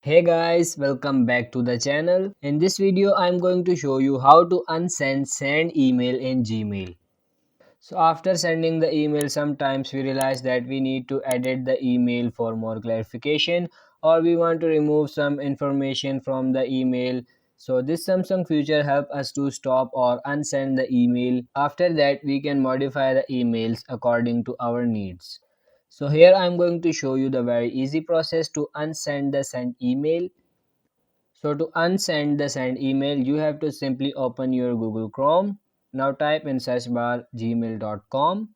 Hey guys, welcome back to the channel. In this video, I'm going to show you how to send email in Gmail. So after sending the email, sometimes we realize that we need to edit the email for more clarification or we want to remove some information from the email. So this Samsung feature help us to stop or unsend the email. After that, we can modify the emails according to our needs. So here I'm going to show you the very easy process to unsend the sent email. So to unsend the send email, you have to simply open your Google Chrome. Now type in search bar gmail.com.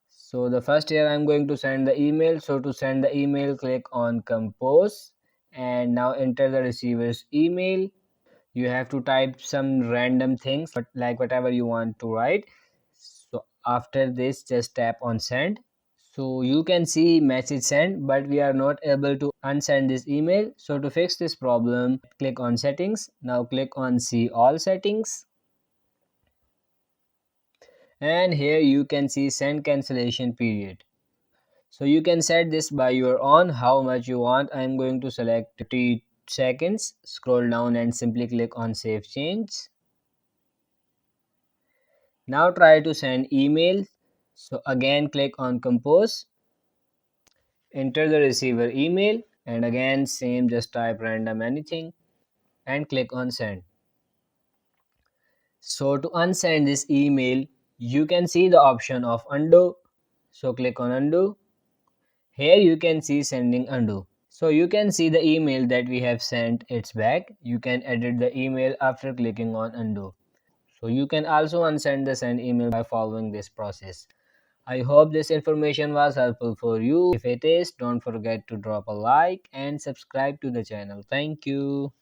So the first here I'm going to send the email. So to send the email, click on compose and now enter the receiver's email. You have to type some random things but like whatever you want to write. So after this, just tap on send. So you can see message sent, but we are not able to unsend this email. So to fix this problem, click on settings. Now click on see all settings. And here you can see send cancellation period. So you can set this by your own how much you want. I'm going to select 30 seconds. Scroll down and simply click on save change. Now try to send email. So again click on compose. Enter the receiver email and again same, just type random anything and click on send. So to unsend this email, you can see the option of undo. So click on undo. Here you can see sending undo. So you can see the email that we have sent, it's back. You can edit the email after clicking on undo. So you can also unsend the send email by following this process. I hope this information was helpful for you. If it is, don't forget to drop a like and subscribe to the channel. Thank you.